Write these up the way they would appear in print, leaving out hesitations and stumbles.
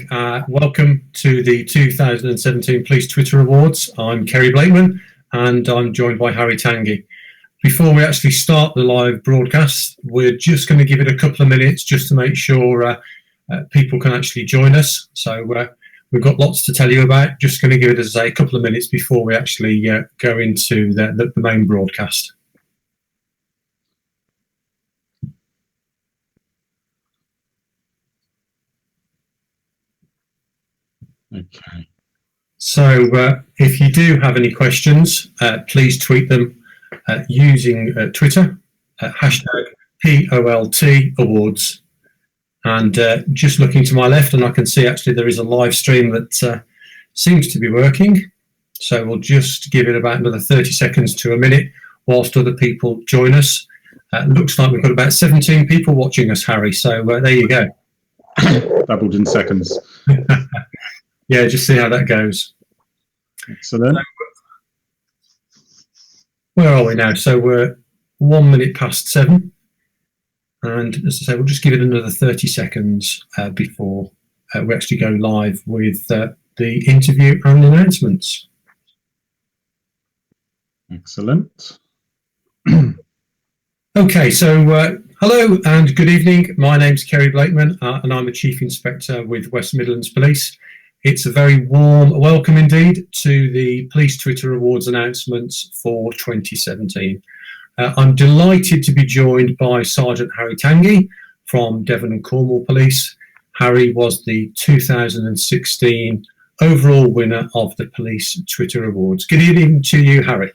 evening. Welcome to the 2017 Police Twitter Awards. I'm Kerry Blakeman and I'm joined by Harry Tangye. Before we actually start the live broadcast, we're just going to give it a couple of minutes just to make sure people can actually join us. So we've got lots to tell you about. Just going to give it, as I say, a couple of minutes before we actually go into the main broadcast. Okay. So if you do have any questions, please tweet them using Twitter, hashtag PolTAwards. And just looking to my left, and I can see actually there is a live stream that seems to be working. So we'll just give it about another 30 seconds to a minute whilst other people join us. Looks like we've got about 17 people watching us, Harry. So there you go. Doubled in seconds. Yeah, just see how that goes. Excellent. Where are we now? So we're 1 minute past 7. And as I say, we'll just give it another 30 seconds before we actually go live with the interview and announcements. Excellent. Okay, so hello and good evening. My name's Kerry Blakeman and I'm a Chief Inspector with West Midlands Police. It's a very warm welcome indeed to the Police Twitter Awards announcements for 2017. I'm delighted to be joined by Sgt Harry Tangye from Devon and Cornwall Police. Harry was the 2016 overall winner of the Police Twitter Awards. Good evening to you, Harry.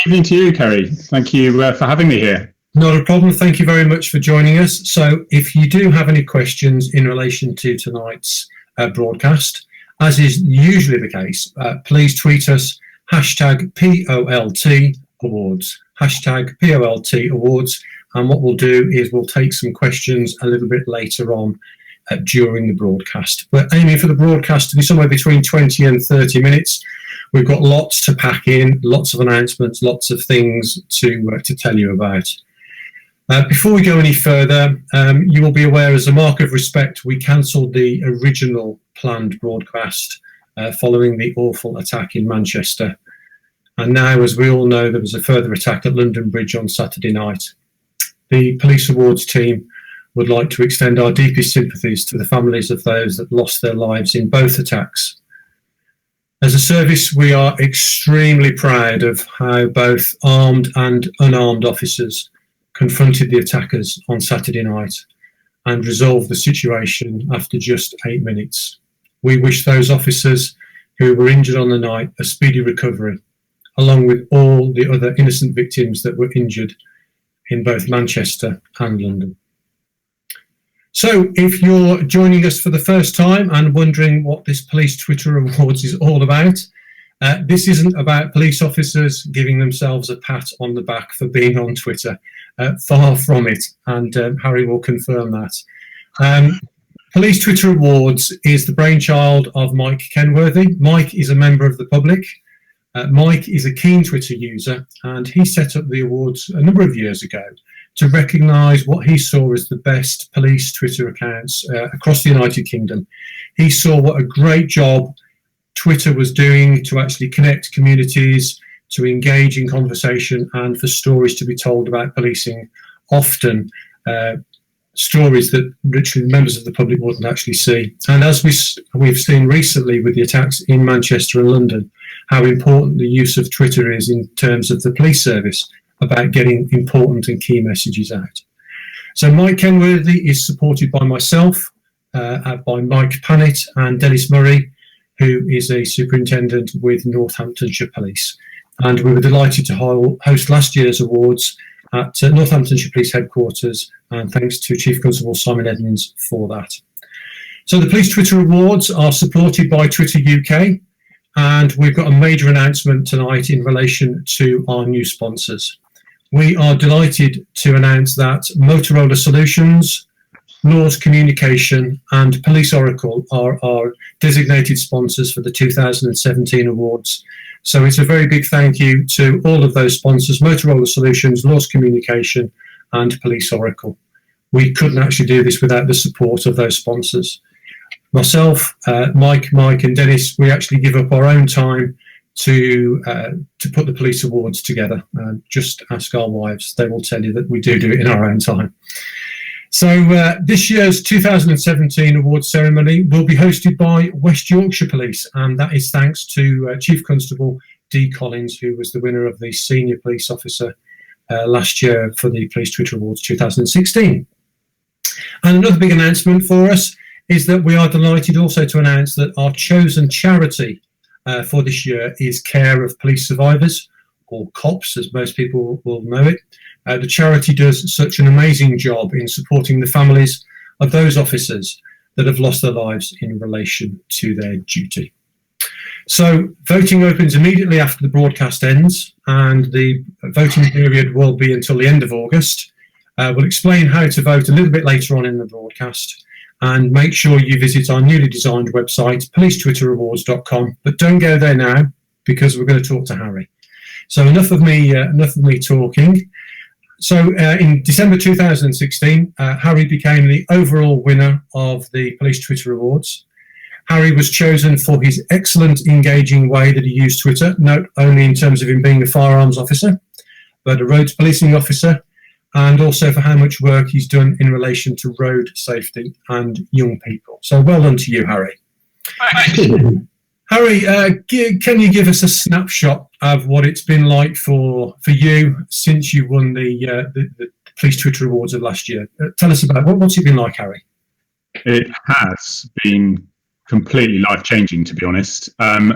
Good evening to you, Kerry. Thank you for having me here. Not a problem. Thank you very much for joining us. So if you do have any questions in relation to tonight's broadcast, as is usually the case, please tweet us, hashtag PolTAwards, hashtag PolTAwards, and what we'll do is we'll take some questions a little bit later on during the broadcast. We're aiming for the broadcast to be somewhere between 20 and 30 minutes. We've got lots to pack in, lots of announcements, lots of things to tell you about. Before we go any further, you will be aware, as a mark of respect, we cancelled the original planned broadcast following the awful attack in Manchester. And now, as we all know, there was a further attack at London Bridge on Saturday night. The Police Awards team would like to extend our deepest sympathies to the families of those that lost their lives in both attacks. As a service, we are extremely proud of how both armed and unarmed officers confronted the attackers on Saturday night and resolved the situation after just 8 minutes. We wish those officers who were injured on the night a speedy recovery, along with all the other innocent victims that were injured in both Manchester and London. So if you're joining us for the first time and wondering what this Police Twitter Awards is all about, this isn't about police officers giving themselves a pat on the back for being on Twitter. Far from it, and Harry will confirm that. Police Twitter Awards is the brainchild of Mike Kenworthy. Mike is a member of the public. Mike is a keen Twitter user, and he set up the awards a number of years ago to recognise what he saw as the best police Twitter accounts across the United Kingdom. He saw what a great job Twitter was doing to actually connect communities, to engage in conversation, and for stories to be told about policing, often stories that literally members of the public wouldn't actually see. And as we've seen recently with the attacks in Manchester and London, how important the use of Twitter is in terms of the police service about getting important and key messages out. So Mike Kenworthy is supported by myself, by Mike Pannett and Dennis Murray, who is a superintendent with Northamptonshire Police. And we were delighted to host last year's awards at Northamptonshire Police Headquarters, and thanks to Chief Constable Simon Edmonds for that. So the Police Twitter Awards are supported by Twitter UK, and we've got a major announcement tonight in relation to our new sponsors. We are delighted to announce that Motorola Solutions, Laws Communication and Police Oracle are our designated sponsors for the 2017 awards. So it's a very big thank you to all of those sponsors, Motorola Solutions, Laws Communication and Police Oracle. We couldn't actually do this without the support of those sponsors. myself, Mike, and Dennis, we actually give up our own time to put the police awards together. Just ask our wives; they will tell you that we do it in our own time. So this year's 2017 awards ceremony will be hosted by West Yorkshire Police, and that is thanks to Chief Constable Dee Collins, who was the winner of the Senior Police Officer last year for the Police Twitter Awards 2016. And another big announcement for us is that we are delighted also to announce that our chosen charity for this year is Care of Police Survivors, or COPS, as most people will know it. The charity does such an amazing job in supporting the families of those officers that have lost their lives in relation to their duty. So voting opens immediately after the broadcast ends, and the voting period will be until the end of August. We'll explain how to vote a little bit later on in the broadcast, and make sure you visit our newly designed website, policetwitterawards.com. But don't go there now, because we're going to talk to Harry. So enough of me talking. So in December 2016, Harry became the overall winner of the Police Twitter Awards. Harry was chosen for his excellent, engaging way that he used Twitter, not only in terms of him being a firearms officer, but a roads policing officer, and also for how much work he's done in relation to road safety and young people. So well done to you, Harry. Harry, can you give us a snapshot of what it's been like for you since you won the Police Twitter Awards of last year? Tell us about what's it been like, Harry? It has been completely life-changing, to be honest.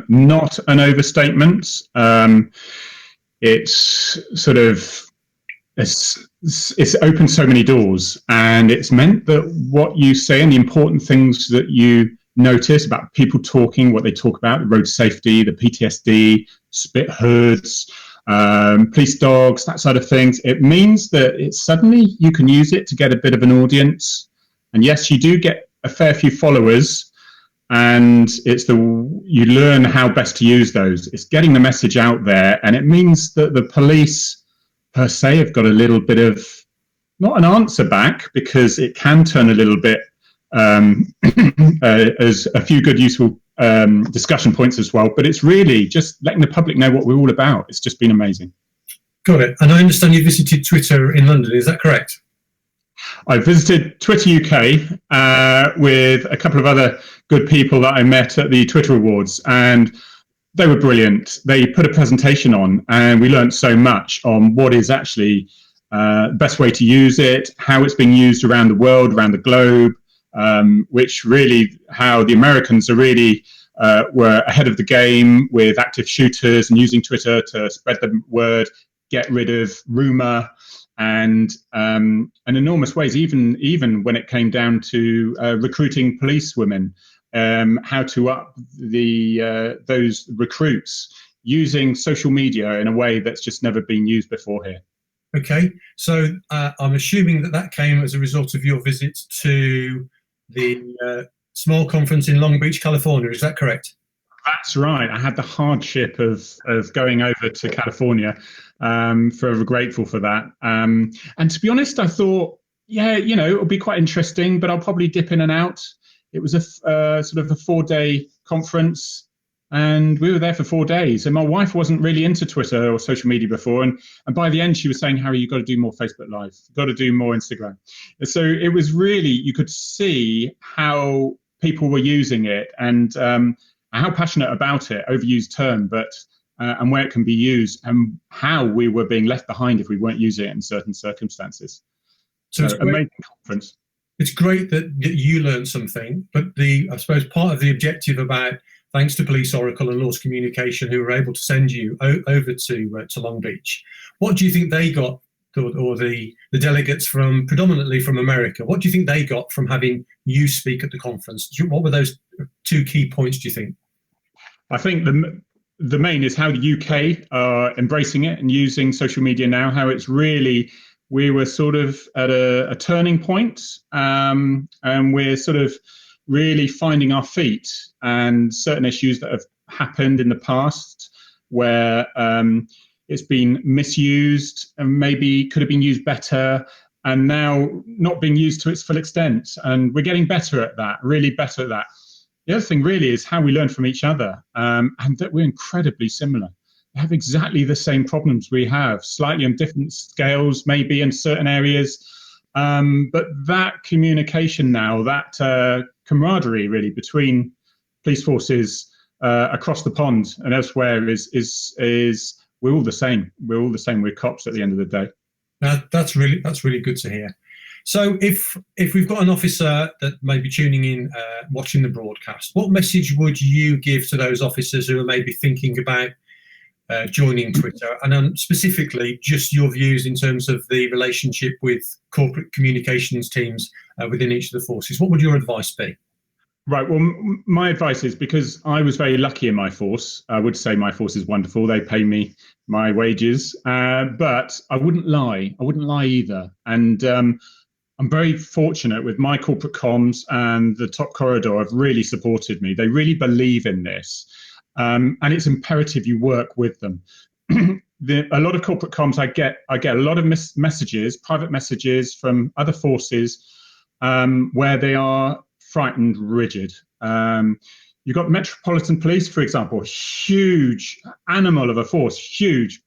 Not an overstatement. It's sort of it's opened so many doors, and it's meant that what you say and the important things that you notice about people talking, what they talk about, the road safety, the PTSD, spit hoods, police dogs, that side of things. It means that it's suddenly you can use it to get a bit of an audience. And yes, you do get a fair few followers, and you learn how best to use those. It's getting the message out there, and it means that the police per se have got a little bit of, not an answer back, because it can turn a little bit as a few good, useful discussion points as well. But it's really just letting the public know what we're all about. It's just been amazing. Got it. And I understand you visited Twitter in London. Is that correct? I visited Twitter UK with a couple of other good people that I met at the Twitter Awards, and they were brilliant. They put a presentation on, and we learned so much on what is actually the best way to use it, how it's being used around the world, around the globe, which really how the Americans are really were ahead of the game with active shooters and using Twitter to spread the word, get rid of rumour, and in enormous ways, even when it came down to recruiting police women, how to up those recruits using social media in a way that's just never been used before here. Okay, so I'm assuming that came as a result of your visit to the small conference in Long Beach, California. Is that correct? That's right. I had the hardship of going over to California. Forever grateful for that. And to be honest, I thought, yeah, it'll be quite interesting, but I'll probably dip in and out. It was a sort of a 4-day conference, and we were there for 4 days. And my wife wasn't really into Twitter or social media before. And by the end, she was saying, Harry, you've got to do more Facebook Live. You've got to do more Instagram. So it was really, you could see how people were using it and how passionate about it, overused term, but and where it can be used and how we were being left behind if we weren't using it in certain circumstances. So it's amazing conference. It's great that you learned something, but I suppose part of the objective about, thanks to Police Oracle and Laws Communication, who were able to send you over to Long Beach, what do you think they got, or the delegates predominantly from America, what do you think they got from having you speak at the conference? What were those 2 key points, do you think? I think the main is how the UK are embracing it and using social media now, how it's really, we were sort of at a turning point, and we're sort of really finding our feet, and certain issues that have happened in the past where it's been misused and maybe could have been used better, and now not being used to its full extent. And we're getting better at that, really better at that. the other thing really is how we learn from each other, and that we're incredibly similar. We have exactly the same problems we have, slightly on different scales, maybe in certain areas. But that communication now, that camaraderie really between police forces across the pond and elsewhere is we're all the same. We're all the same. We're cops at the end of the day. That's really good to hear. So if we've got an officer that may be tuning in, watching the broadcast, what message would you give to those officers who are maybe thinking about joining Twitter, and specifically just your views in terms of the relationship with corporate communications teams within each of the forces? What would your advice be? Right. Well, my advice is, because I was very lucky in my force, I would say my force is wonderful. They pay me my wages, but I wouldn't lie. I wouldn't lie either. And I'm very fortunate with my corporate comms, and the top corridor have really supported me. They really believe in this. And it's imperative you work with them. A lot of corporate comms, I get a lot of messages, private messages from other forces where they are frightened, rigid. You've got Metropolitan Police, for example, huge animal of a force, huge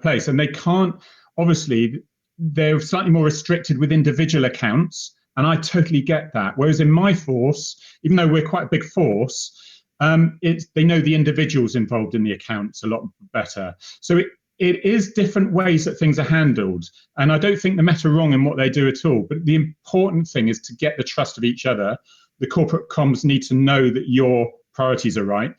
place, and they can't, obviously, they're slightly more restricted with individual accounts, and I totally get that. Whereas in my force, even though we're quite a big force, they know the individuals involved in the accounts a lot better. So it is different ways that things are handled. And I don't think the Met are wrong in what they do at all. But the important thing is to get the trust of each other. The corporate comms need to know that your priorities are right.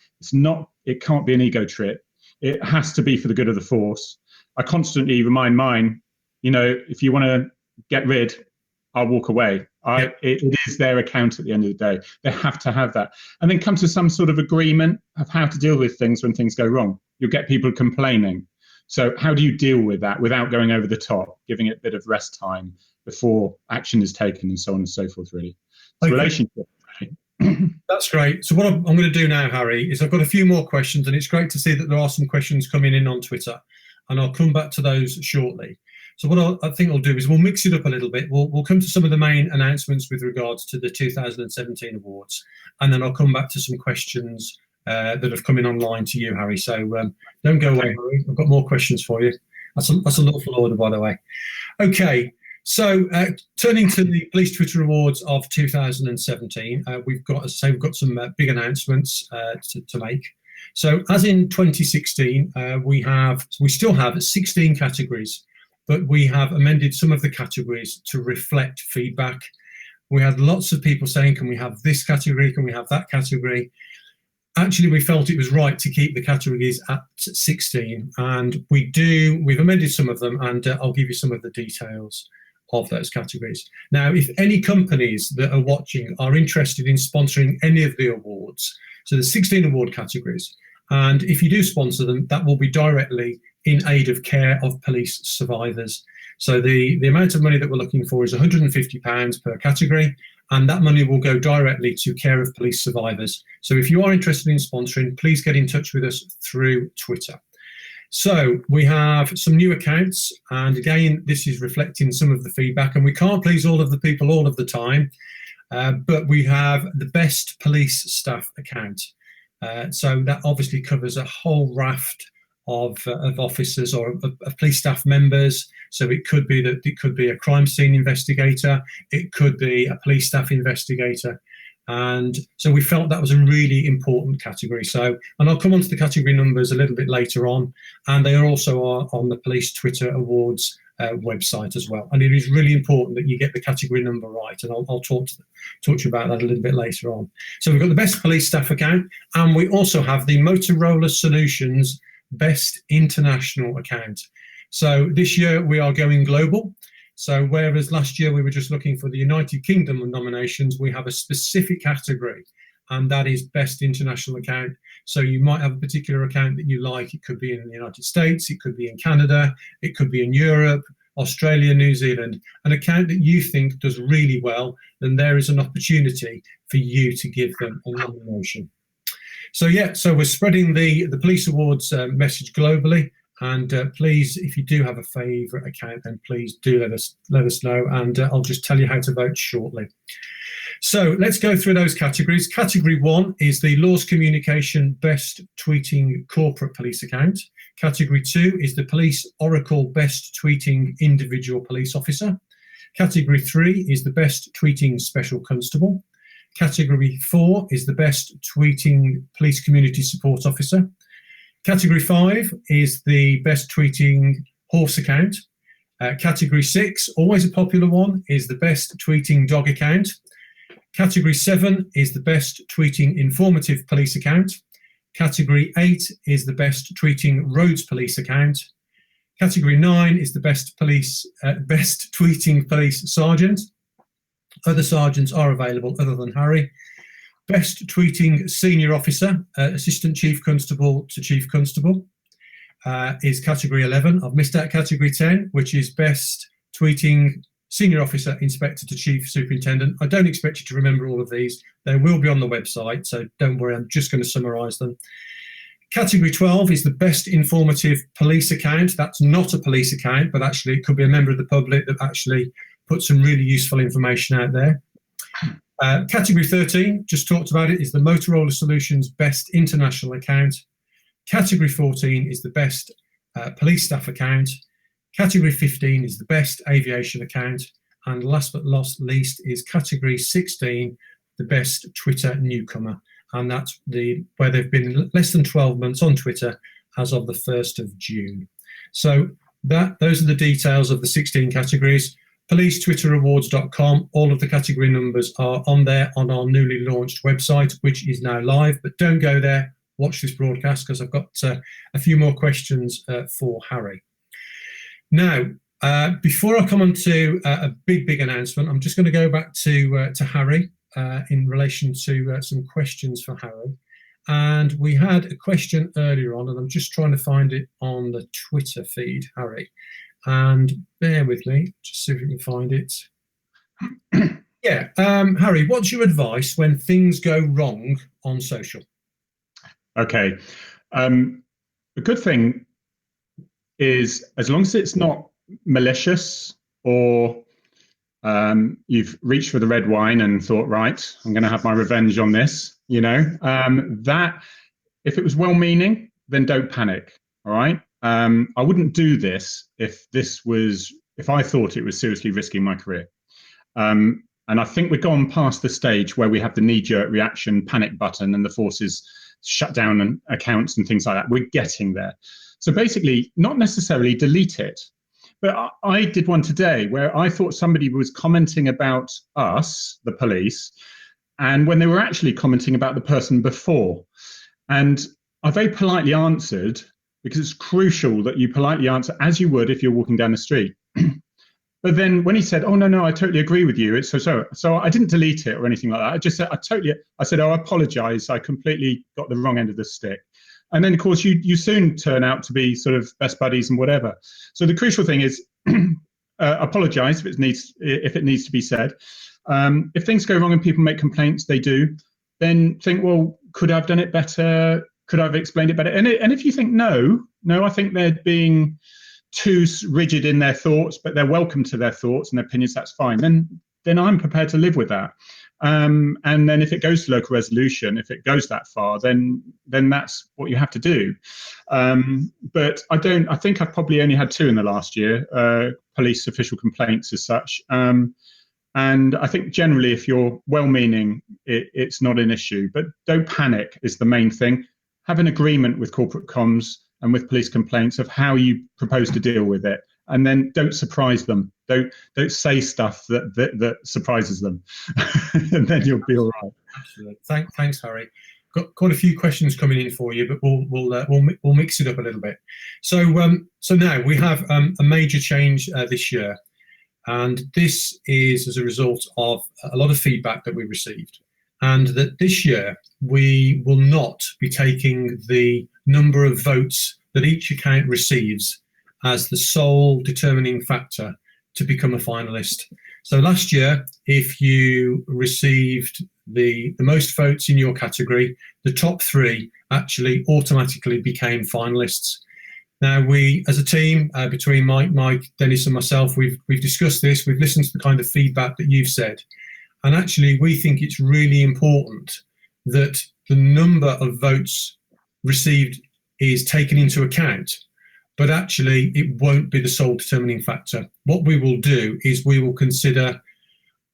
It can't be an ego trip. It has to be for the good of the force. I constantly remind mine, if you want to get rid, I'll walk away. It is their account at the end of the day. They have to have that. And then come to some sort of agreement of how to deal with things when things go wrong. You'll get people complaining. So how do you deal with that without going over the top, giving it a bit of rest time before action is taken, and so on and so forth, really. It's a relationship. That's great. So what I'm going to do now, Harry, is I've got a few more questions, and it's great to see that there are some questions coming in on Twitter, and I'll come back to those shortly. So what I think I'll do is we'll mix it up a little bit. We'll come to some of the main announcements with regards to the 2017 awards, and then I'll come back to some questions that have come in online to you, Harry. So don't go away, Harry. I've got more questions for you. That's a lawful order, by the way. Okay, so turning to the Police Twitter Awards of 2017, we've got some big announcements to make. So as in 2016, we still have 16 categories, but we have amended some of the categories to reflect feedback. We had lots of people saying, can we have this category? Can we have that category? Actually, we felt it was right to keep the categories at 16, and we've amended some of them, and I'll give you some of the details of those categories. Now, if any companies that are watching are interested in sponsoring any of the awards, so there's 16 award categories, and if you do sponsor them, that will be directly in aid of care of police survivors. So the amount of money that we're looking for is £150 per category, and that money will go directly to care of police survivors. So if you are interested in sponsoring, please get in touch with us through Twitter. So we have some new accounts, and again, this is reflecting some of the feedback, and we can't please all of the people all of the time, but we have the best police staff account. So that obviously covers a whole raft of officers or of police staff members. So it could be a crime scene investigator, it could be a police staff investigator, and so we felt that was a really important category. So, and I'll come on to the category numbers a little bit later on, and they are also on the Police Twitter Awards website as well. And it is really important that you get the category number right, and I'll talk to you about that a little bit later on. So we've got the best police staff account, and we also have the Motorola Solutions Best International Account. So this year we are going global. So whereas last year we were just looking for the United Kingdom nominations, we have a specific category, and that is Best International Account. So you might have a particular account that you like. It could be in the United States, it could be in Canada, it could be in Europe, Australia, New Zealand, an account that you think does really well, then there is an opportunity for you to give them a nomination. So yeah, so we're spreading the Police Awards message globally, And please, if you do have a favourite account, then please do let us know, and I'll just tell you how to vote shortly. So let's go through those categories. Category 1 is the Laws Communication Best Tweeting Corporate Police Account. Category 2 is the Police Oracle Best Tweeting Individual Police Officer. Category 3 is the Best Tweeting Special Constable. Category 4 is the Best Tweeting Police Community Support Officer. Category 5 is the Best Tweeting Horse Account. Category 6, always a popular one, is the Best Tweeting Dog Account. Category 7 is the Best Tweeting Informative Police Account. Category 8 is the Best Tweeting Roads Police Account. Category 9 is the Best Tweeting Police Sergeant. Other sergeants are available other than Harry. Best Tweeting Senior Officer, Assistant Chief Constable to Chief Constable, is Category 11. I've missed out Category 10, which is Best Tweeting Senior Officer Inspector to Chief Superintendent. I don't expect you to remember all of these. They will be on the website, so don't worry, I'm just going to summarise them. Category 12 is the Best Informative Police Account. That's not a police account, but actually it could be a member of the public that actually put some really useful information out there. Category 13, just talked about it, is the Motorola Solutions Best International Account. Category 14 is the Best Police Staff Account. Category 15 is the Best Aviation Account. And last but not least is Category 16, the Best Twitter Newcomer. And that's where they've been less than 12 months on Twitter as of the 1st of June. So those are the details of the 16 categories. PoliceTwitterAwards.com. All of the category numbers are on there on our newly launched website, which is now live. But don't go there. Watch this broadcast because I've got a few more questions for Harry. Now, before I come on to a big announcement, I'm just going to go back to Harry in relation to some questions for Harry. And we had a question earlier on, and I'm just trying to find it on the Twitter feed, Harry. And bear with me, just see if we can find it. Yeah, Harry, what's your advice when things go wrong on social? Okay. The good thing is, as long as it's not malicious or you've reached for the red wine and thought, right, I'm going to have my revenge on this, that if it was well-meaning, then don't panic. All right. I wouldn't do this if I thought it was seriously risking my career. And I think we've gone past the stage where we have the knee-jerk reaction panic button and the forces shut down accounts and things like that. We're getting there. So basically, not necessarily delete it. But I did one today where I thought somebody was commenting about us, the police, and when they were actually commenting about the person before. And I very politely answered, because it's crucial that you politely answer as you would if you're walking down the street. But then when he said, oh, no, I totally agree with you. It's so I didn't delete it or anything like that. I just said, I said, oh, I apologize. I completely got the wrong end of the stick. And then, of course, you soon turn out to be sort of best buddies and whatever. So the crucial thing is apologize if it needs to be said. If things go wrong and people make complaints, they do, then think, well, could I have done it better? Could I have explained it better? And if you think no, I think they're being too rigid in their thoughts, but they're welcome to their thoughts and their opinions, that's fine. Then I'm prepared to live with that. And then if it goes to local resolution, if it goes that far, then that's what you have to do. But I think I've probably only had 2 in the last year, police official complaints as such. And I think generally, if you're well-meaning, it's not an issue. But don't panic is the main thing. Have an agreement with corporate comms and with police complaints of how you propose to deal with it. And then don't surprise them. Don't say stuff that surprises them, and then you'll be all right. Absolutely. Thanks, Harry. Got quite a few questions coming in for you, but we'll mix it up a little bit. So now we have a major change this year, and this is as a result of a lot of feedback that we received, and that this year we will not be taking the number of votes that each account receives as the sole determining factor to become a finalist. So last year, if you received the most votes in your category, the top 3 actually automatically became finalists. Now, we, as a team, between Mike, Dennis and myself, we've discussed this, we've listened to the kind of feedback that you've said. And actually, we think it's really important that the number of votes received is taken into account, but actually it won't be the sole determining factor. What we will do is we will consider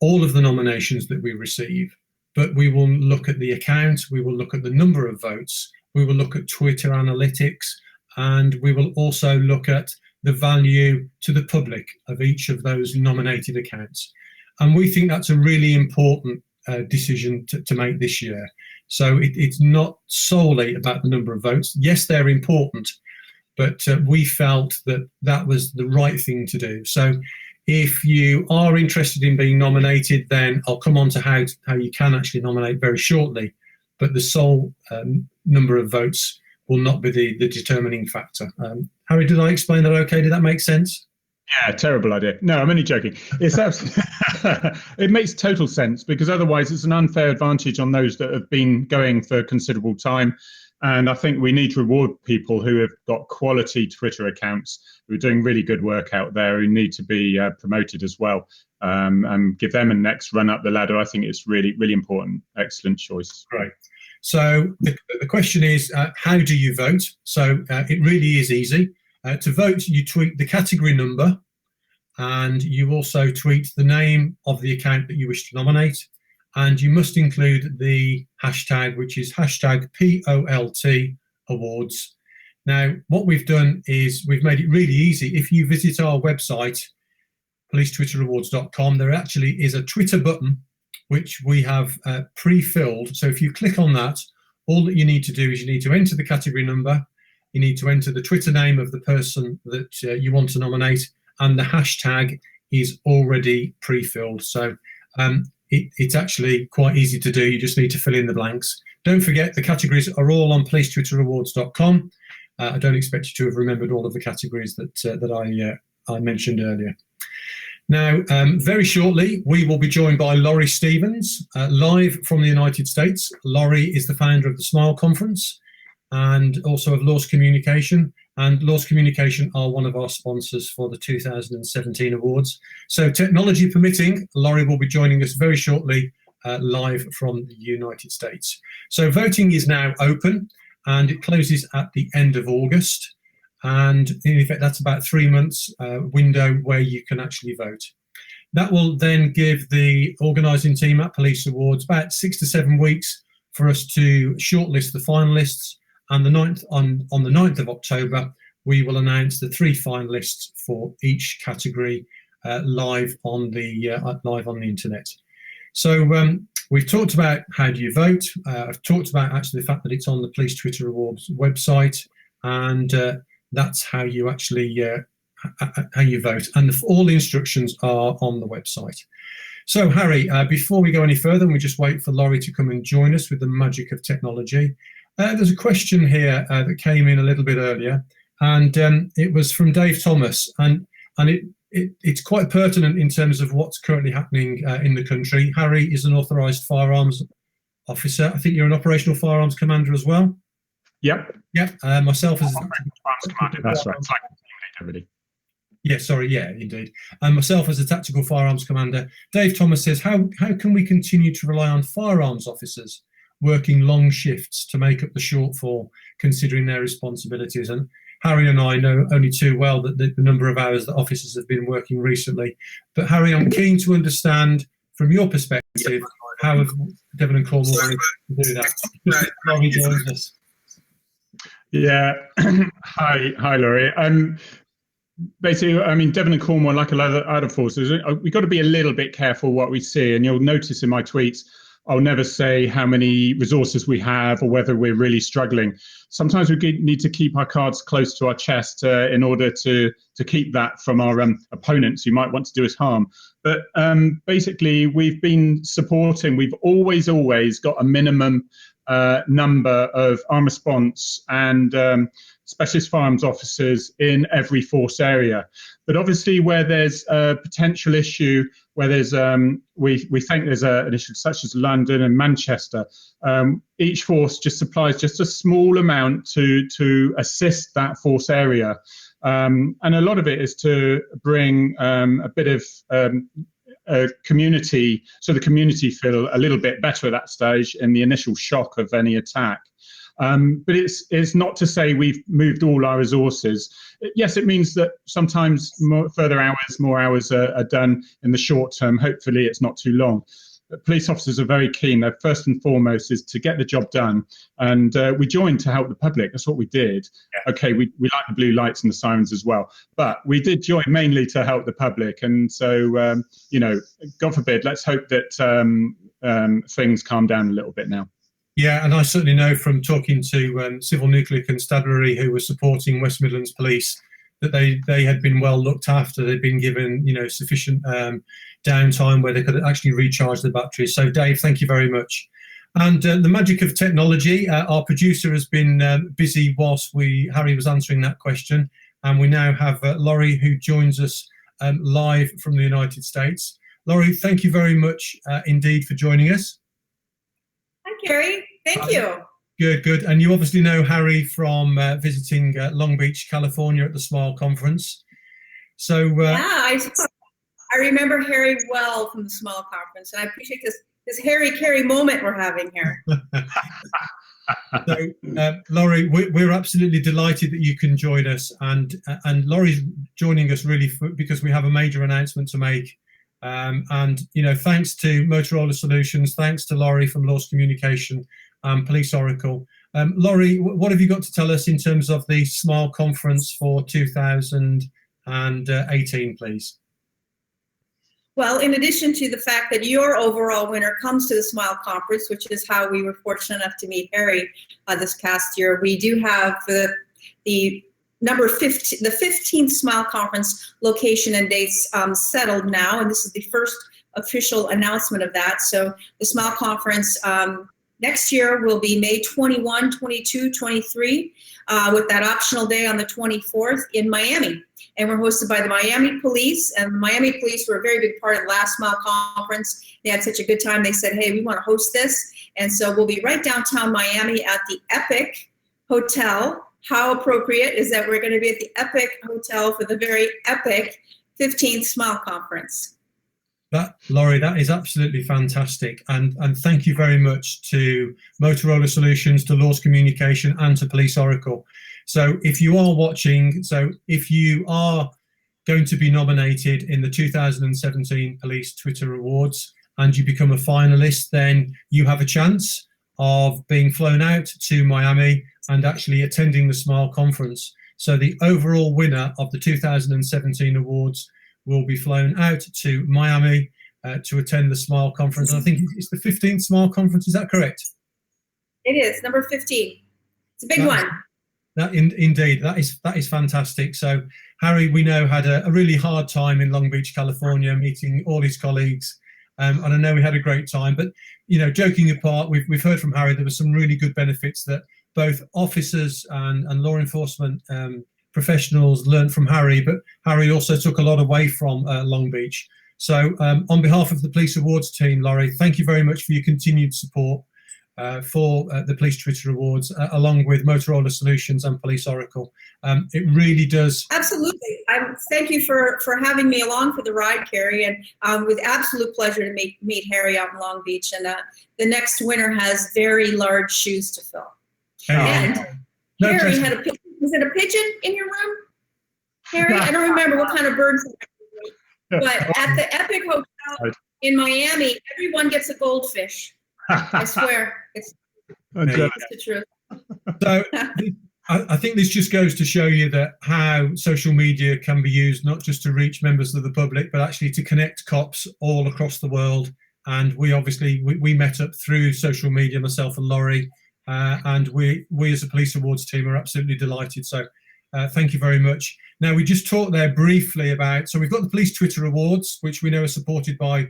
all of the nominations that we receive, but we will look at the account, we will look at the number of votes, we will look at Twitter analytics, and we will also look at the value to the public of each of those nominated accounts. And we think that's a really important decision to make this year. So it's not solely about the number of votes. Yes, they're important, but we felt that that was the right thing to do. So if you are interested in being nominated, then I'll come on to how you can actually nominate very shortly. But the sole number of votes will not be the determining factor. Harry, did I explain that okay? Did that make sense? Yeah, terrible idea. No, I'm only joking. It's absolutely, it makes total sense, because otherwise it's an unfair advantage on those that have been going for considerable time. And I think we need to reward people who have got quality Twitter accounts, who are doing really good work out there, who need to be promoted as well, and give them a next run up the ladder. I think it's really, really important. Excellent choice. Great. So the question is, how do you vote? So it really is easy. To vote, you tweet the category number, and you also tweet the name of the account that you wish to nominate, and you must include the hashtag, which is hashtag PolTAwards. Now, what we've done is we've made it really easy. If you visit our website, policetwitterawards.com, there actually is a Twitter button which we have pre-filled. So if you click on that, all that you need to do is you need to enter the category number, you need to enter the Twitter name of the person that you want to nominate, and the hashtag is already pre-filled. So it's actually quite easy to do. You just need to fill in the blanks. Don't forget, the categories are all on policetwitterawards.com. I don't expect you to have remembered all of the categories that I mentioned earlier. Now, very shortly, we will be joined by Lauri Stevens, live from the United States. Lauri is the founder of the SMILE conference and also of Laws Communication. And Laws Communication are one of our sponsors for the 2017 awards. So technology permitting, Lauri will be joining us very shortly, live from the United States. So voting is now open, and it closes at the end of August. And in effect, that's about 3 months window where you can actually vote. That will then give the organising team at Police Awards about 6 to 7 weeks for us to shortlist the finalists. And on the 9th of October, we will announce the 3 finalists for each category live on the internet. So we've talked about how do you vote. I've talked about actually the fact that it's on the Police Twitter Awards website, and that's how you actually how you vote. And all the instructions are on the website. So Harry, before we go any further, and we just wait for Lauri to come and join us with the magic of technology. There's a question here that came in a little bit earlier, and it was from Dave Thomas, and it's quite pertinent in terms of what's currently happening in the country. Harry is an authorised firearms officer. I think you're an operational firearms commander as well. Yep. Yep. Myself as that's right. Everybody. Yeah, sorry, yeah, indeed. And myself as a tactical firearms commander. Dave Thomas says, how can we continue to rely on firearms officers working long shifts to make up the shortfall, considering their responsibilities? And Harry and I know only too well that the number of hours that officers have been working recently. But Harry, I'm keen to understand from your perspective, how have Devon and Cornwall managed to do that? Lauri joins us. Yeah. Hi, Lauri. Basically, I mean, Devon and Cornwall, like a lot of other forces, we've got to be a little bit careful what we see. And you'll notice in my tweets, I'll never say how many resources we have or whether we're really struggling. Sometimes we need to keep our cards close to our chest in order to keep that from our opponents who might want to do us harm. But basically, we've been supporting, we've always got a minimum number of arm response and specialist firearms officers in every force area. But obviously where there's a potential issue, where there's we think there's an issue such as London and Manchester, each force just supplies just a small amount to assist that force area. And a lot of it is to bring a bit of community, so the community feel a little bit better at that stage in the initial shock of any attack. But it's not to say we've moved all our resources. Yes, it means that sometimes more hours are done in the short term. Hopefully it's not too long. But police officers are very keen. Their first and foremost is to get the job done. And we joined to help the public. That's what we did. Yeah. Okay, we like the blue lights and the sirens as well. But we did join mainly to help the public. And so, God forbid, let's hope that things calm down a little bit now. Yeah, and I certainly know from talking to Civil Nuclear Constabulary, who were supporting West Midlands Police, that they had been well looked after. They'd been given, sufficient downtime where they could actually recharge the batteries. So, Dave, thank you very much. And the magic of technology, our producer has been busy whilst Harry was answering that question. And we now have Lauri, who joins us live from the United States. Lauri, thank you very much indeed for joining us. Hi, Kerry. Thank you. Good. And you obviously know Harry from visiting Long Beach, California at the SMILE conference. So yeah, I remember Harry well from the SMILE conference, and I appreciate this Harry Kerry moment we're having here. So, Lauri, we're absolutely delighted that you can join us, and Lauri's joining us really because we have a major announcement to make. And thanks to Motorola Solutions, thanks to Lauri from Laws Communication, Police Oracle. Lauri, what have you got to tell us in terms of the SMILE conference for 2018, please? Well, in addition to the fact that your overall winner comes to the SMILE conference, which is how we were fortunate enough to meet Harry this past year, we do have the number 15, the 15th SMILE conference location and dates settled now, and this is the first official announcement of that. So the SMILE conference next year will be May 21, 22, 23, with that optional day on the 24th in Miami. And we're hosted by the Miami Police, and the Miami Police were a very big part of the last SMILE conference. They had such a good time, they said, hey, we want to host this. And so we'll be right downtown Miami at the Epic Hotel. How appropriate is that we're going to be at the Epic Hotel for the very epic 15th SMILE conference. Lauri, that is absolutely fantastic. And thank you very much to Motorola Solutions, to Laws Communication, and to Police Oracle. So if you are watching, if you are going to be nominated in the 2017 Police Twitter Awards and you become a finalist, then you have a chance of being flown out to Miami and actually attending the SMILE conference. So the overall winner of the 2017 awards will be flown out to Miami to attend the SMILE conference. And I think it's the 15th SMILE conference, is that correct? It is, number 15. It's a big one. Indeed, that is fantastic. So Harry, we know, had a really hard time in Long Beach, California, meeting all his colleagues. And I know we had a great time, but joking apart, we've heard from Harry there were some really good benefits that both officers and law enforcement professionals learned from Harry, but Harry also took a lot away from Long Beach. So on behalf of the Police Awards team, Lauri, thank you very much for your continued support for the Police Twitter Awards, along with Motorola Solutions and Police Oracle. It really does. Absolutely. Thank you for having me along for the ride, Kerry, and with absolute pleasure to meet Harry out in Long Beach. And the next winner has very large shoes to fill. And Harry had a pigeon. Was it a pigeon in your room, Harry? I don't remember what kind of birds. But at the Epic Hotel in Miami, everyone gets a goldfish. I swear, it's the truth. So I think this just goes to show you that how social media can be used not just to reach members of the public, but actually to connect cops all across the world. And we obviously we met up through social media, myself and Lauri, and we as a Police Awards team are absolutely delighted. So thank you very much. Now, we just talked there briefly about, so we've got the Police Twitter Awards, which we know are supported by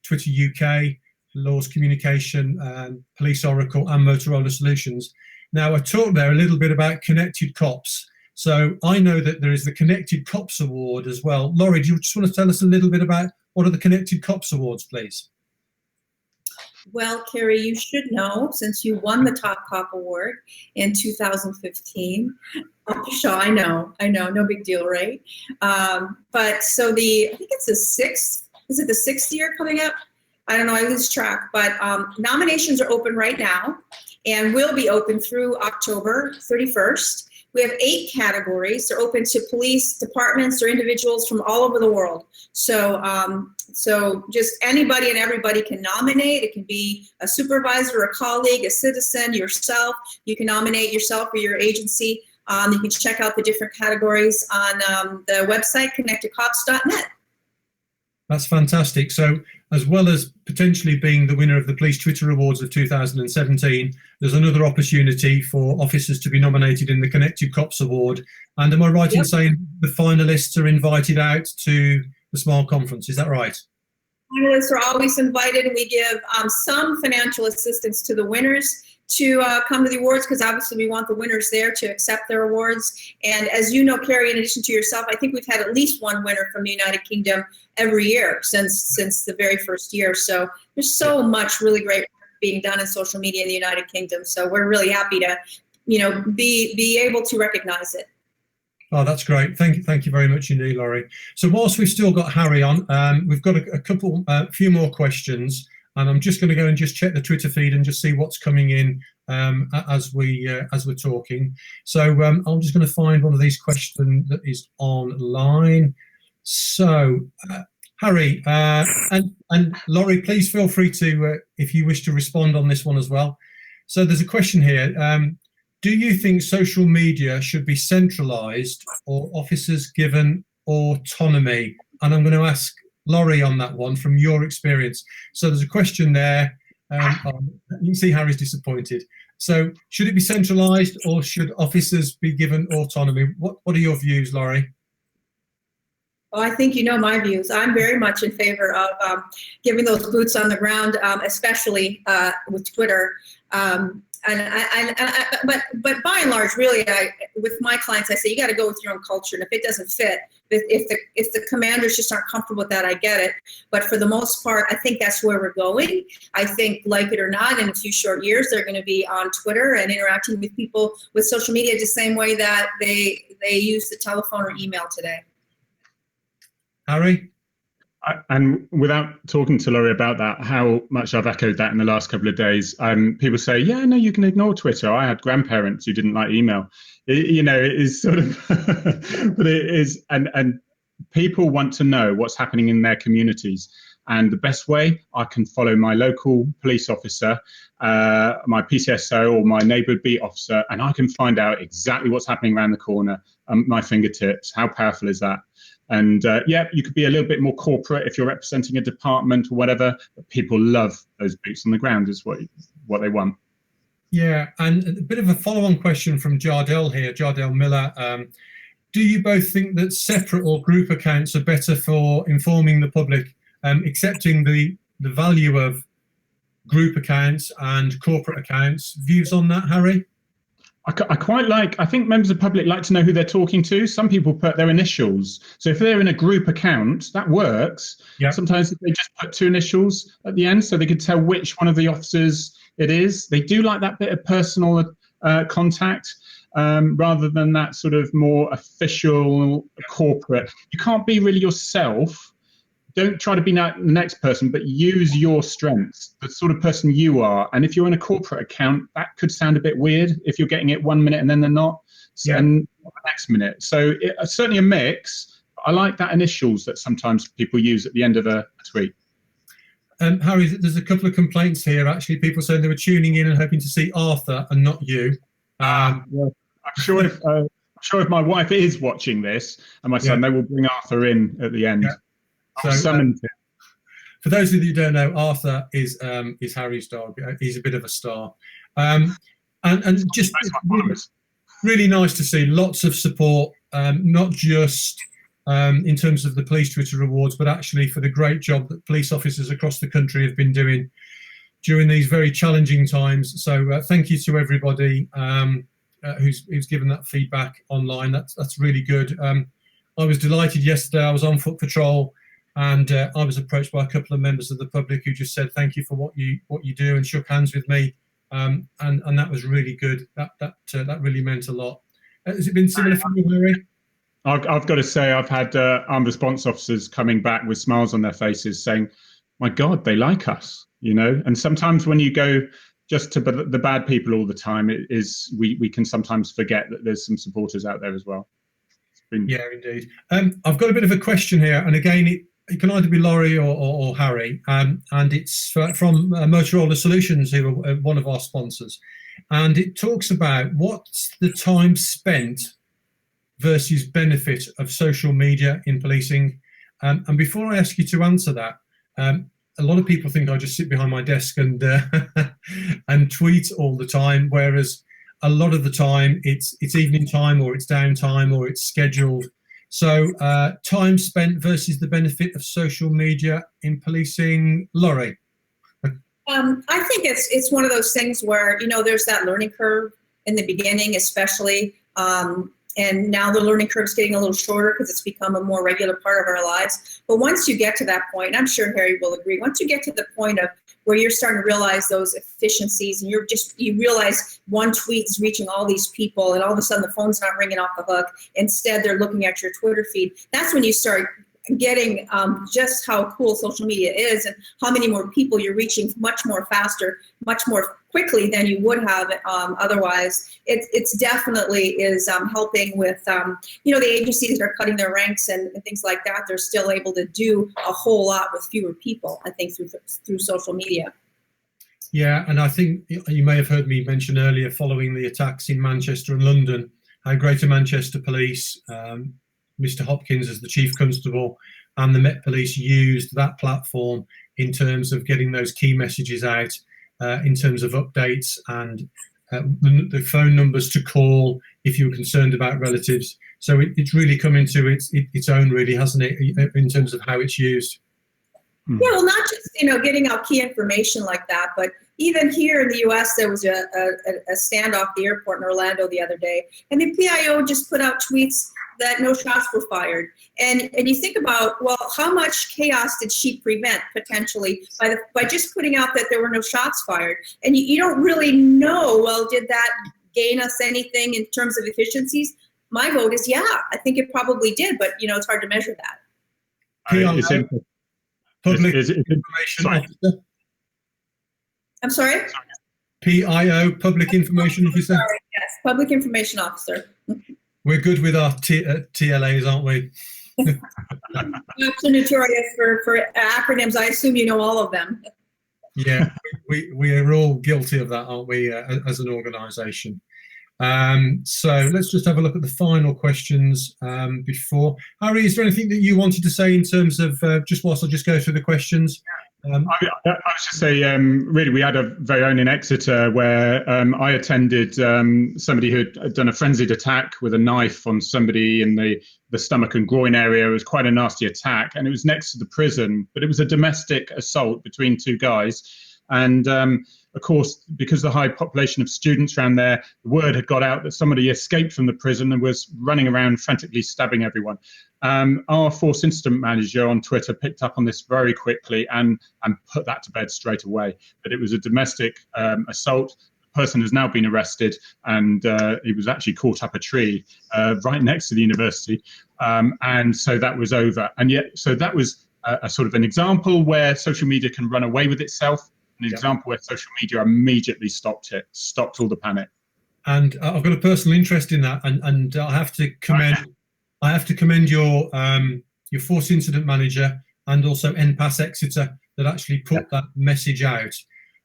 Twitter UK, Laws Communication, Police Oracle and Motorola Solutions. Now, I talked there a little bit about connected cops. So I know that there is the Connected Cops Award as well. Lauri, do you just want to tell us a little bit about what are the Connected Cops Awards, please? Well, Kerry, you should know, since you won the Top Cop Award in 2015. So I know, no big deal, right? But so I think it's the sixth, is it the sixth year coming up? I don't know, I lose track, but nominations are open right now and will be open through October 31st. We have 8 categories. They're open to police departments or individuals from all over the world. So, so just anybody and everybody can nominate. It can be a supervisor, a colleague, a citizen, yourself. You can nominate yourself or your agency. You can check out the different categories on the website, connectedcops.net. That's fantastic. So as well as potentially being the winner of the Police Twitter Awards of 2017, there's another opportunity for officers to be nominated in the Connected Cops Award. And am I right in saying the finalists are invited out to the SMILE conference? Is that right? Finalists are always invited, and we give some financial assistance to the winners to come to the awards, because obviously we want the winners there to accept their awards. And as you know, Kerry, in addition to yourself, I think we've had at least one winner from the United Kingdom every year since the very first year. So there's so much really great work being done in social media in the United Kingdom. So we're really happy to, be able to recognize it. Oh, that's great. Thank you very much indeed, Lauri. So whilst we've still got Harry on, we've got a few more questions. And I'm just going to go and just check the Twitter feed and just see what's coming in as we're talking. So I'm just going to find one of these questions that is online. So Harry and Lauri, please feel free to, if you wish to respond on this one as well. So there's a question here. Do you think social media should be centralised or officers given autonomy? And I'm going to ask Lauri on that one from your experience. So there's a question there. You can see Harry's disappointed. So should it be centralised or should officers be given autonomy? What are your views, Lauri? Well, I think you know my views. I'm very much in favor of giving those boots on the ground, especially with Twitter. But by and large, really, with my clients, I say you got to go with your own culture, and if it doesn't fit, if the commanders just aren't comfortable with that, I get it. But for the most part, I think that's where we're going. I think, like it or not, in a few short years, they're going to be on Twitter and interacting with people with social media the same way that they use the telephone or email today. Harry? And without talking to Lauri about that, how much I've echoed that in the last couple of days. People say, yeah, no, you can ignore Twitter. I had grandparents who didn't like email. It is sort of, but it is, and people want to know what's happening in their communities. And the best way, I can follow my local police officer, my PCSO or my neighbourhood beat officer, and I can find out exactly what's happening around the corner at my fingertips. How powerful is that? And you could be a little bit more corporate if you're representing a department or whatever, but people love those boots on the ground is what they want. Yeah, and a bit of a follow-on question from Jardel here, Jardel Miller. Do you both think that separate or group accounts are better for informing the public, accepting the value of group accounts and corporate accounts? Views on that, Harry? I think members of the public like to know who they're talking to. Some people put their initials. So if they're in a group account, that works. Yeah. Sometimes they just put 2 initials at the end so they could tell which one of the officers it is. They do like that bit of personal contact rather than that sort of more official corporate. You can't be really yourself. Don't try to be the next person, but use your strengths, the sort of person you are. And if you're in a corporate account, that could sound a bit weird if you're getting it 1 minute and then they're not, and the next minute. So it's certainly a mix. I like that initials that sometimes people use at the end of a tweet. Harry, there's a couple of complaints here, actually. People saying they were tuning in and hoping to see Arthur and not you. I'm sure if my wife is watching this and my son, they will bring Arthur in at the end. Yeah. So, for those of you who don't know, Arthur is Harry's dog. He's a bit of a star, and just really nice to see lots of support, not just in terms of the Police Twitter Awards, but actually for the great job that police officers across the country have been doing during these very challenging times. So thank you to everybody who's given that feedback online. That's really good. I was delighted yesterday. I was on foot patrol, and I was approached by a couple of members of the public who just said thank you for what you do, and shook hands with me, and that was really good. That really meant a lot. Has it been similar for you, Larry? I've got to say, I've had armed response officers coming back with smiles on their faces saying, my God, they like us, you know. And sometimes when you go just to the bad people all the time, we can sometimes forget that there's some supporters out there as well. Yeah, indeed. I've got a bit of a question here, and again, it can either be Lauri or Harry, and it's from Motorola Solutions, who are one of our sponsors, and it talks about what's the time spent versus benefit of social media in policing. And before I ask you to answer that, a lot of people think I just sit behind my desk and and tweet all the time, whereas a lot of the time it's evening time, or it's downtime, or it's scheduled. So time spent versus the benefit of social media in policing. Lauri? I think it's one of those things where, you know, there's that learning curve in the beginning, especially, and now the learning curve is getting a little shorter because it's become a more regular part of our lives. But once you get to that point, and I'm sure Harry will agree, once you get to the point of where you're starting to realize those efficiencies, and you realize one tweet is reaching all these people, and all of a sudden the phone's not ringing off the hook. Instead, they're looking at your Twitter feed. That's when you start getting just how cool social media is, and how many more people you're reaching much more faster, much more quickly than you would have otherwise. It's definitely is helping with, you know, the agencies that are cutting their ranks and things like that. They're still able to do a whole lot with fewer people, I think, through social media. Yeah, and I think you may have heard me mention earlier, following the attacks in Manchester and London, how Greater Manchester Police, Mr. Hopkins as the Chief Constable, and the Met Police used that platform in terms of getting those key messages out, in terms of updates and the phone numbers to call if you were concerned about relatives. So it's really come into its own, really, hasn't it, in terms of how it's used? Yeah, well, not just, you know, getting out key information like that, but even here in the U.S., there was a standoff at the airport in Orlando the other day, and the PIO just put out tweets that no shots were fired. And you think about, well, how much chaos did she prevent potentially by just putting out that there were no shots fired? And you don't really know, well, did that gain us anything in terms of efficiencies? My vote is, yeah, I think it probably did, but, you know, it's hard to measure that. Public Information Officer. I'm sorry? PIO, Public Information Officer. Sorry, yes, Public Information Officer. We're good with our TLAs, aren't we? You're notorious for acronyms. I assume you know all of them. Yeah, we are all guilty of that, aren't we, as an organisation? So let's just have a look at the final questions before. Harry, is there anything that you wanted to say in terms of, just whilst I just go through the questions? I was just say, really, we had a very own in Exeter where I attended somebody who had done a frenzied attack with a knife on somebody in the stomach and groin area. It was quite a nasty attack, and it was next to the prison, but it was a domestic assault between two guys. And of course, because of the high population of students around there, the word had got out that somebody escaped from the prison and was running around frantically stabbing everyone. Our force incident manager on Twitter picked up on this very quickly and put that to bed straight away. But it was a domestic assault. The person has now been arrested, and he was actually caught up a tree right next to the university. And so that was over. And yet, so that was a sort of an example where social media can run away with itself. An example where social media immediately stopped all the panic. And I've got a personal interest in that, and I have to commend your force incident manager and also NPAS Exeter that actually put that message out,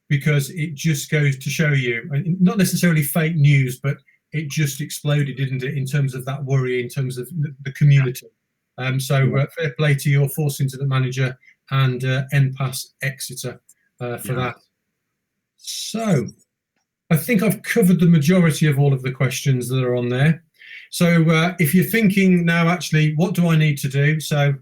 because it just goes to show you, not necessarily fake news, but it just exploded, didn't it, in terms of that worry, in terms of the community. So fair play to your force incident manager and NPAS Exeter for that. So I think I've covered the majority of all of the questions that are on there. So if you're thinking now, actually, what do I need to do? So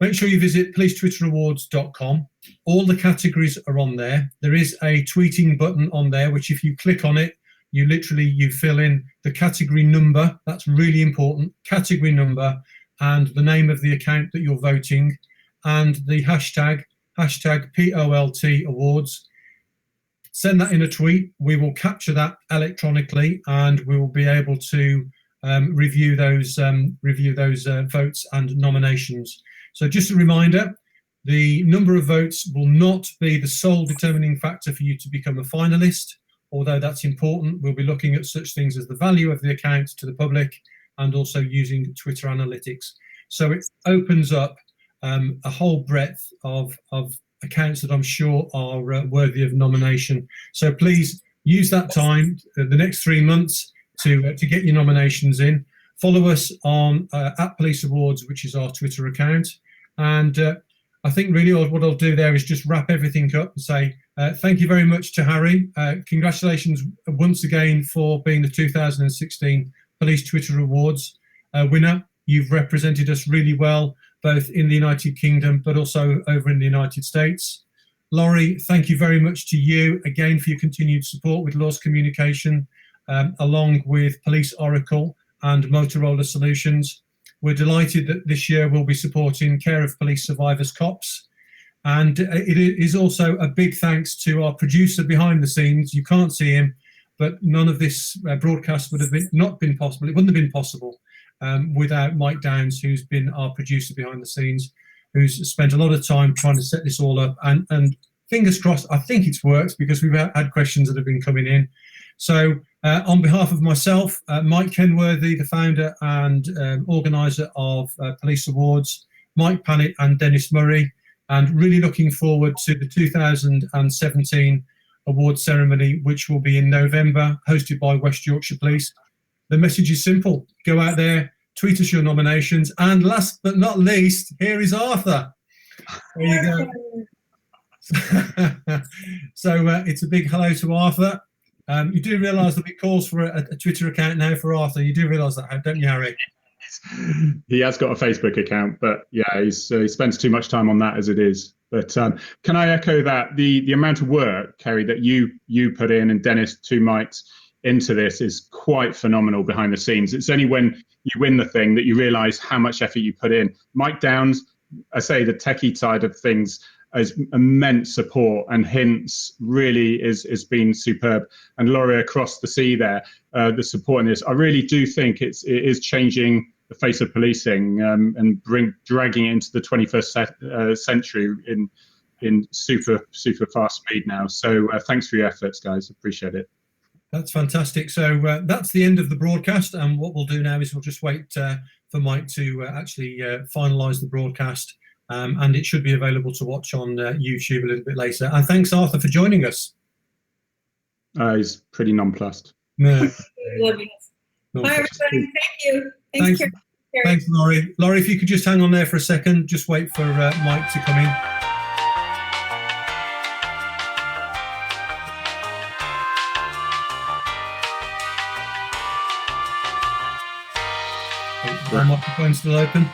make sure you visit policetwitterawards.com. All the categories are on there. There is a tweeting button on there, which if you click on it, you fill in the category number. That's really important. Category number and the name of the account that you're voting, and the hashtag PolTAwards. Send that in a tweet. We will capture that electronically, and we will be able to review those votes and nominations. So just a reminder, the number of votes will not be the sole determining factor for you to become a finalist, although that's important. We'll be looking at such things as the value of the account to the public and also using Twitter analytics. So it opens up a whole breadth of accounts that I'm sure are worthy of nomination. So please use that time, the next 3 months, to get your nominations in. Follow us on @PolTAwards, which is our Twitter account. And I think really what I'll do there is just wrap everything up and say thank you very much to Harry. Congratulations once again for being the 2016 Police Twitter Awards winner. You've represented us really well, both in the United Kingdom, but also over in the United States. Lauri, thank you very much to you again for your continued support with Laws Communication, along with Police Oracle and Motorola Solutions. We're delighted that this year we'll be supporting Care of Police Survivors COPS. And it is also a big thanks to our producer behind the scenes. You can't see him, but none of this broadcast would have been possible. It wouldn't have been possible without Mike Downs, who's been our producer behind the scenes, who's spent a lot of time trying to set this all up. And fingers crossed, I think it's worked, because we've had questions that have been coming in. So on behalf of myself, Mike Kenworthy, the founder and organiser of Police Awards, Mike Pannett and Dennis Murray, and really looking forward to the 2017 award ceremony, which will be in November, hosted by West Yorkshire Police. The message is simple. Go out there, tweet us your nominations, and last but not least, here is Arthur. There you go. So it's a big hello to Arthur. You do realise there'll be calls for a Twitter account now for Arthur. You do realise that, don't you, Harry? He has got a Facebook account, but yeah, he spends too much time on that as it is. But can I echo that the amount of work, Kerry, that you put in, and Dennis, 2 mics, into this is quite phenomenal behind the scenes. It's only when you win the thing that you realise how much effort you put in. Mike Downs, I say the techie side of things, is immense support and hints, really is been superb. And Lauri across the sea there, the support in this, I really do think it is changing the face of policing and dragging it into the 21st century in super fast speed now. So thanks for your efforts, guys. Appreciate it. That's fantastic. So that's the end of the broadcast, and what we'll do now is we'll just wait for Mike to actually finalise the broadcast, and it should be available to watch on YouTube a little bit later. And thanks, Arthur, for joining us. He's pretty nonplussed. No. Bye, everybody. Thank you. Thanks, thanks, Lauri. Lauri, if you could just hang on there for a second, just wait for Mike to come in. The microphone's still open.